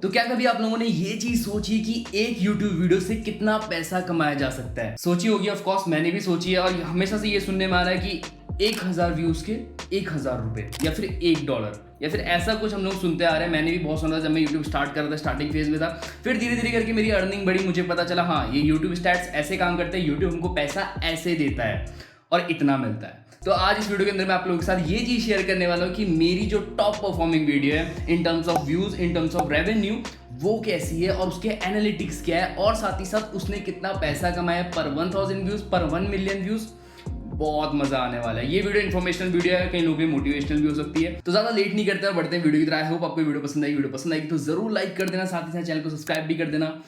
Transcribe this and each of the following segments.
तो क्या कभी आप लोगों ने ये चीज सोची कि एक YouTube वीडियो से कितना पैसा कमाया जा सकता है? सोची होगी, ऑफ कोर्स मैंने भी सोची है, और हमेशा से ये सुनने में आ रहा है कि 1000 व्यूज के 1000 रुपए या फिर $1 या फिर ऐसा कुछ हम लोग सुनते आ रहे हैं। मैंने भी बहुत सुना जब मैं YouTube स्टार्ट कर रहा था, स्टार्टिंग फेज में था। फिर धीरे धीरे करके मेरी अर्निंग बढ़ी, मुझे पता चला हाँ ये YouTube स्टैट्स ऐसे काम करते हैं, YouTube हमको पैसा ऐसे देता है और इतना मिलता है। तो आज इस वीडियो के अंदर मैं आप लोगों के साथ ये चीज शेयर करने वाला हूँ कि मेरी जो टॉप परफॉर्मिंग वीडियो है in terms of views, in terms of revenue, वो कैसी है और उसके एनालिटिक्स क्या है, और साथ ही साथ उसने कितना पैसा कमाया पर 1000 व्यूज, पर 1 मिलियन व्यूज। बहुत मजा आने वाला है। ये वीडियो इन्फॉर्मेशनल वीडियो है, कई लोगों की मोटिवेशनल भी हो सकती है। तो ज्यादा लेट नहीं करते हैं, बढ़ते हैं वीडियो की तरफ। आई होप आपको वीडियो पसंद आएगी तो जरूर लाइक कर देना, साथ ही साथ चैनल को सब्सक्राइब भी कर देना।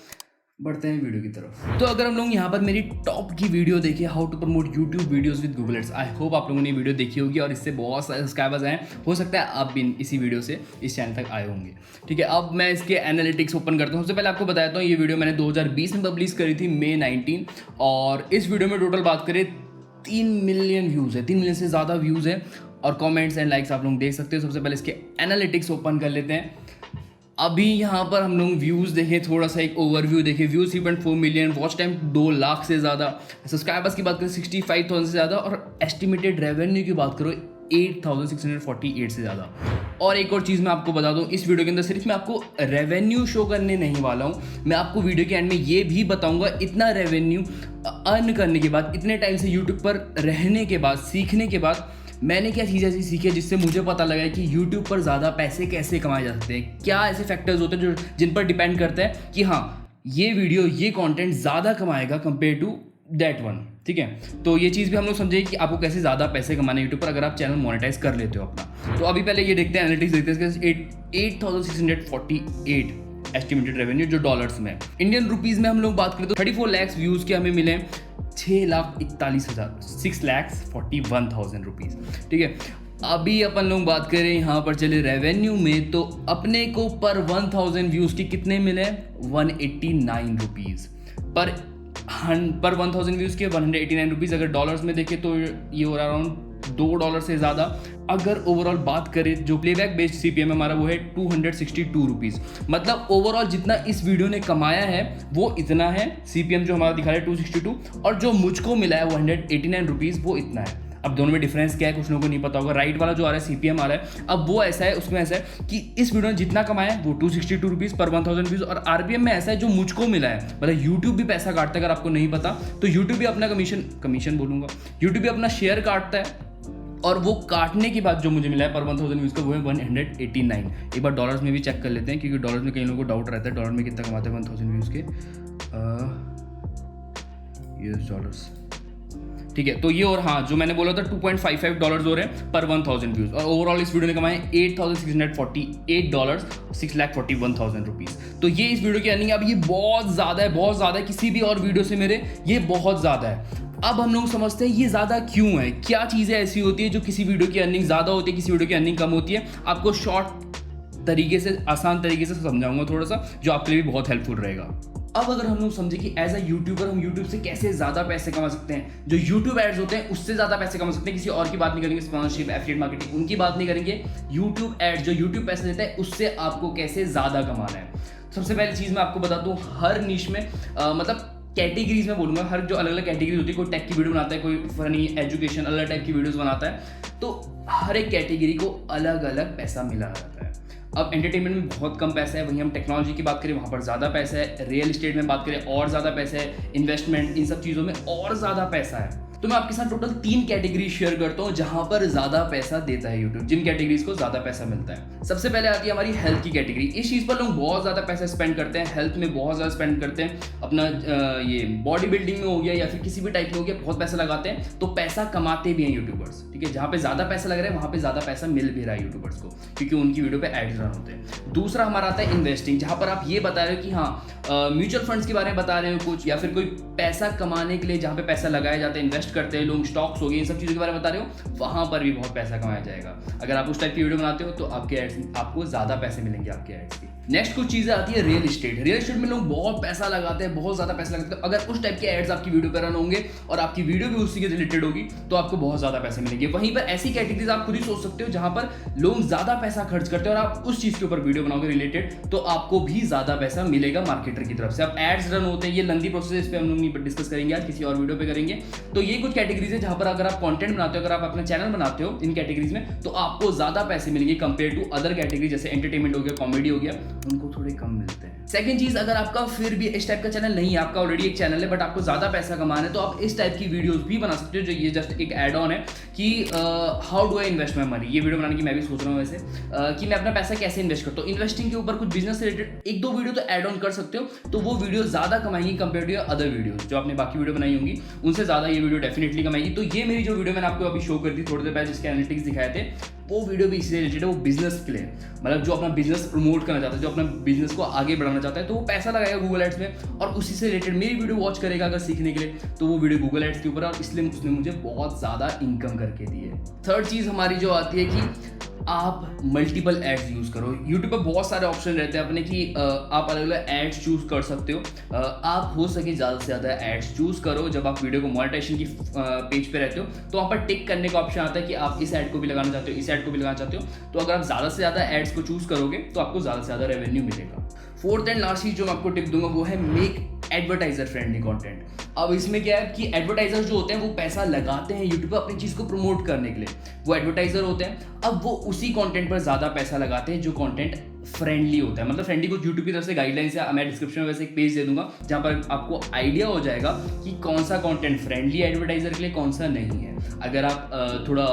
बढ़ते हैं वीडियो की तरफ। तो अगर हम लोग यहाँ पर मेरी टॉप की वीडियो देखें, how to promote YouTube videos with Google ads, I hope आप लोगों ने वीडियो देखी होगी और इससे बहुत सारे सब्सक्राइबर्स आए। हो सकता है आप भी इसी वीडियो से इस चैनल तक आए होंगे। ठीक है, अब मैं इसके एनालिटिक्स ओपन करता हूँ। सबसे पहले आपको बताता हूँ, ये वीडियो मैंने 2020 में पब्लिश करी थी, May 19, और इस वीडियो में टोटल बात करें 3 मिलियन व्यूज़ है, 3 मिलियन से ज़्यादा व्यूज़ है, और कमेंट्स एंड लाइक्स आप लोग देख सकते हो। सबसे पहले इसके एनालिटिक्स ओपन कर लेते हैं। अभी यहाँ पर हम लोग व्यूज़ देखें, थोड़ा सा एक ओवरव्यू देखें। Views 3.4 million, watch time 2 lakh से ज़्यादा, सब्सक्राइबर्स की बात करें 65,000 से ज़्यादा, और एस्टिमेटेड रेवेन्यू की बात करो 8648 से ज़्यादा। और एक और चीज़ मैं आपको बता दूं, इस वीडियो के अंदर सिर्फ मैं आपको रेवेन्यू शो करने नहीं वाला हूं, मैं आपको वीडियो के एंड में ये भी बताऊंगा इतना रेवेन्यू अर्न करने के बाद, इतने टाइम से यूट्यूब पर रहने के बाद, सीखने के बाद, मैंने क्या चीज़ ऐसी सीखी है जिससे मुझे पता लगा है कि यूट्यूब पर ज़्यादा पैसे कैसे कमाए जा सकते हैं। क्या ऐसे फैक्टर्स होते हैं जो जिन पर डिपेंड करते हैं कि हाँ ये वीडियो, ये कंटेंट ज़्यादा कमाएगा कंपेयर टू दैट वन। ठीक है, तो ये चीज़ भी हम लोग समझेंगे कि आपको कैसे ज़्यादा पैसे कमाने यूट्यूब पर अगर आप चैनल मोनेटाइज कर लेते हो अपना। तो अभी पहले ये देखते हैं, एनालिटिक्स देखते हैं। 8648 एस्टिमेटेड रेवेन्यू जो डॉलर्स में, इंडियन रुपीज़ में हम लोग बात करें तो 34 लाख व्यूज़ के हमें मिले 6,41,000 रुपीज़। ठीक है, अभी अपन लोग बात करें यहाँ पर चले रेवेन्यू में, तो अपने को पर 1000 व्यूज़ के कितने मिले 189 रुपीज़ पर 1000 व्यूज़ के 189 रुपीज़। अगर डॉलर्स में देखें तो ये हो रहा अराउंड $2 से ज़्यादा। अगर ओवरऑल बात करें, जो प्लेबैक बेस्ड CPM हमारा वो है 262 रुपीज़। मतलब ओवरऑल जितना इस वीडियो ने कमाया है वो इतना है, CPM जो हमारा दिखा रहा है 262, और जो मुझको मिला है 189 रुपीज़ वो इतना है। अब दोनों में डिफरेंस क्या है कुछ लोगों को नहीं पता होगा। राइट वाला जो आ रहा है CPM आ रहा है, अब वो ऐसा है, उसमें ऐसा है कि इस वीडियो ने जितना कमाया है वो 262 रुपीज़ पर 1000 व्यूज़, और RPM में ऐसा है जो मुझको मिला है। मतलब यूट्यूब भी पैसा काटता है, अगर आपको नहीं पता तो यूट्यूब भी अपना कमीशन बोलूँगा, यूट्यूब भी अपना शेयर काटता है, और वो काटने के बाद जो मुझे मिला है पर 1000 व्यूज़ का वो है 189। एक बार डॉलर्स में भी चेक कर लेते हैं, क्योंकि डॉलर्स में कई लोगों को डाउट रहता है डॉलर में कितना कमाते हैं 1000 व्यूज़ के $US। ठीक है, तो ये, और हाँ जो मैंने बोला था $2.55 हो रहे हैं पर 1000 व्यूज़, और ओवरऑल इस वीडियो ने कमाए $8,648, $641,000 रुपीज़। तो ये इस वीडियो की अर्निंग। अब ये बहुत ज़्यादा है, बहुत ज़्यादा है, किसी भी और वीडियो से मेरे ये बहुत ज़्यादा है। अब हम लोग समझते हैं ये ज़्यादा क्यों है, क्या चीज़ें ऐसी होती है जो किसी वीडियो की अर्निंग ज़्यादा होती है, किसी वीडियो की अर्निंग कम होती है। आपको शॉर्ट तरीके से, आसान तरीके से समझाऊंगा थोड़ा सा, जो आपके लिए भी बहुत हेल्पफुल रहेगा। अब अगर हम लोग समझे कि एज अ यूट्यूबर हम यूट्यूब से कैसे ज़्यादा पैसे कमा सकते हैं, जो यूट्यूब एड्स होते हैं उससे ज़्यादा पैसे कमा सकते हैं, किसी और की बात नहीं करेंगे, स्पॉन्सरशिप, एफिलिएट मार्केटिंग, उनकी बात नहीं करेंगे। यूट्यूब एड्स जो यूट्यूब पैसे देता है उससे आपको कैसे ज़्यादा कमाना है। सबसे पहली चीज़ मैं आपको बता दूँ, हर निश में मतलब कैटेगरीज में बोलूँगा, हर जो अलग अलग कैटेगरीज होती है, कोई टेक की वीडियो बनाता है, कोई फनी एजुकेशन अलग टाइप की वीडियोस बनाता है, तो हर एक कैटेगरी को अलग अलग पैसा मिला जाता है। अब एंटरटेनमेंट में बहुत कम पैसा है, वहीं हम टेक्नोलॉजी की बात करें वहाँ पर ज़्यादा पैसा है, रियल एस्टेट में बात करें और ज़्यादा पैसा है, इन्वेस्टमेंट, इन सब चीज़ों में और ज़्यादा पैसा है। तो मैं आपके साथ टोटल 3 कैटेगरी शेयर करता हूँ जहां पर ज्यादा पैसा देता है यूट्यूब, जिन कैटेगरीज को ज्यादा पैसा मिलता है। सबसे पहले आती है हमारी हेल्थ की कैटेगरी। इस चीज पर लोग बहुत ज्यादा पैसा स्पेंड करते हैं, हेल्थ में बहुत ज्यादा स्पेंड करते हैं, अपना ये बॉडी बिल्डिंग में हो गया या फिर किसी भी टाइप में हो गया, बहुत पैसा लगाते हैं, तो पैसा कमाते भी हैं यूट्यूबर्स। ठीक है, जहां पे ज्यादा पैसा लग रहा है वहां पे ज्यादा पैसा मिल भी रहा है यूट्यूबर्स को, क्योंकि उनकी वीडियो पे एड्स रन होते हैं। दूसरा हमारा आता है इन्वेस्टिंग, जहां पर आप ये बता रहे हो कि हाँ म्यूचुअल फंड्स के बारे में बता रहे हो कुछ, या फिर कोई पैसा कमाने के लिए जहां पे पैसा लगाया जाता है, इन्वेस्ट करते हैं लोग, स्टॉक्स हो गए, इन सब चीज़ों के बारे में बता रहे हो, वहां पर भी बहुत पैसा कमाया जाएगा। अगर आप उस टाइप की वीडियो बनाते हो तो आपके एड्स, आपको ज़्यादा पैसे मिलेंगे आपके एड्स की। नेक्स्ट कुछ चीजें आती है रियल एस्टेट। रियल एस्टेट में लोग बहुत पैसा लगाते हैं, बहुत ज्यादा पैसा लगाते हैं। अगर उस टाइप के एड्स आपकी वीडियो पर रन होंगे और आपकी वीडियो भी उसी के रिलेटेड होगी तो आपको बहुत ज्यादा पैसे मिलेंगे। वहीं पर ऐसी कैटेगरीज आप खुद ही सोच सकते हो जहां पर लोग ज्यादा पैसा खर्च करते हैं और आप उस चीज के ऊपर वीडियो बनाओगे रिलेटेड, तो आपको भी ज्यादा पैसा मिलेगा मार्केटर की तरफ से। अब एड्स रन होते हैं, ये लंबी प्रोसेस, इस पे हम लोग डिस्कस करेंगे आज, किसी और वीडियो पे करेंगे। तो ये कुछ कैटेगरीज है जहां पर अगर आप कंटेंट बनाते हो, अगर आप अपना चैनल बनाते हो इन कैटेगरीज में, तो आपको ज्यादा पैसे मिलेंगे कंपेयर टू अदर कैटेगरी, जैसे एंटरटेनमेंट हो गया, कॉमेडी हो गया, उनको थोड़े कम मिलते हैं। सेकंड चीज, अगर आपका फिर भी इस टाइप का चैनल नहीं है, आपका ऑलरेडी एक चैनल है बट आपको ज्यादा पैसा कमाना है, तो आप इस टाइप की वीडियोस भी बना सकते हो। जो ये जस्ट एक एड ऑन है कि how do I invest my money, ये वीडियो बनाने की मैं भी सोच रहा हूँ वैसे, कि मैं अपना पैसा कैसे इन्वेस्ट करता हूँ। इन्वेस्टिंग के ऊपर कुछ बिजनेस से रिलेटेड एक दो वीडियो तो ऐड ऑन कर सकते हो, तो वो वीडियो ज्यादा कमाएंगी कंपेयर टू अदर वीडियो जो आपने बाकी वीडियो बनाई होंगी, उनसे ज्यादा ये वीडियो डेफिनेटली कमाएगी। तो ये मेरी जो वीडियो मैंने आपको अभी शो कर दी थोड़ी देर पहले, जिसके एनालिटिक्स दिखाए थे, वो वीडियो भी इससे रिलेटेड है। वो बिजनेस के लिए, मतलब जो अपना बिजनेस प्रमोट करना चाहता है, जो अपना बिजनेस को आगे बढ़ाना चाहता है, तो वो पैसा लगाएगा गूगल एड्स में और उसी से रिलेटेड मेरी वीडियो वॉच करेगा अगर सीखने के लिए, तो वो वीडियो गूगल एड्स के ऊपर है और इसलिए उसने मुझे बहुत ज्यादा इनकम करके दी है। थर्ड चीज हमारी जो आती है कि आप मल्टीपल एड्स यूज करो। यूट्यूब पर बहुत सारे ऑप्शन रहते हैं अपने कि आप अलग अलग एड्स चूज कर सकते हो। आप हो सके ज़्यादा से ज़्यादा एड्स चूज करो। जब आप वीडियो को मोनेटाइजेशन की पेज पे रहते हो तो वहाँ पर टिक करने का ऑप्शन आता है कि आप इस एड को भी लगाना चाहते हो, इस एड को भी लगाना चाहते हो। तो अगर आप ज़्यादा से ज़्यादा एड्स को चूज करोगे तो आपको ज़्यादा से ज़्यादा रेवेन्यू मिलेगा। फोर्थ एंड लास्ट चीज जो मैं आपको टिप दूंगा वो है मेक एडवर्टाइजर फ्रेंडली कंटेंट। अब इसमें क्या है कि एडवर्टाइजर जो होते हैं वो पैसा लगाते हैं यूट्यूब पर अपनी चीज को प्रमोट करने के लिए, वो एडवर्टाइजर होते हैं। अब वो उसी कंटेंट पर ज्यादा पैसा लगाते हैं जो कंटेंट फ्रेंडली होता है। मतलब फ्रेंडली को यूट्यूब की तरफ से गाइडलाइंस है, मैं डिस्क्रिप्शन में वैसे एक पेज दे दूंगा जहां पर आपको आइडिया हो जाएगा कि कौन सा कंटेंट फ्रेंडली एडवर्टाइजर के लिए, कौन सा नहीं है। अगर आप थोड़ा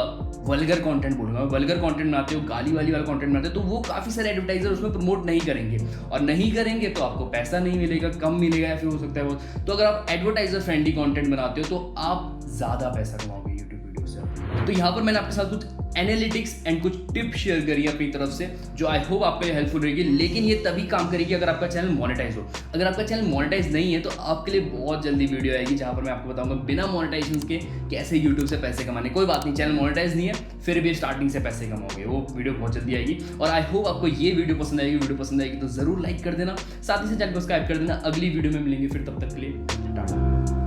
वल्गर कंटेंट, बोलूंगा वल्गर कंटेंट बनाते हो, गाली वाली वाला कंटेंट बनाते हो, तो वो काफी सारे एडवर्टाइजर उसमें प्रमोट नहीं करेंगे और नहीं करेंगे तो आपको पैसा नहीं मिलेगा, कम मिलेगा या फिर हो सकता है बहुत। तो अगर आप एडवर्टाइजर फ्रेंडली कंटेंट बनाते हो तो आप ज्यादा पैसा कमाओगे यूट्यूब वीडियो से। तो यहाँ पर मैंने आपके साथ कुछ एनालिटिक्स एंड कुछ टिप्स शेयर करी अपनी तरफ से जो आई होप आपके लिए हेल्पफुल रहेगी। लेकिन ये तभी काम करेगी अगर आपका चैनल मोनेटाइज हो। अगर आपका चैनल मोनेटाइज नहीं है तो आपके लिए बहुत जल्दी वीडियो आएगी जहां पर मैं आपको बताऊंगा बिना मोनेटाइजेशन के कैसे यूट्यूब से पैसे कमाने। कोई बात नहीं, चैनल मोनेटाइज नहीं है फिर भी स्टार्टिंग से पैसे कमाओगे, वो वीडियो बहुत जल्दी आएगी। और आई होप आपको ये वीडियो पसंद आएगी। वीडियो पसंद आएगी तो जरूर लाइक कर देना, साथ ही से चैनल को सब्सक्राइब कर देना। अगली वीडियो में मिलेंगे फिर, तब तक के लिए टाटा।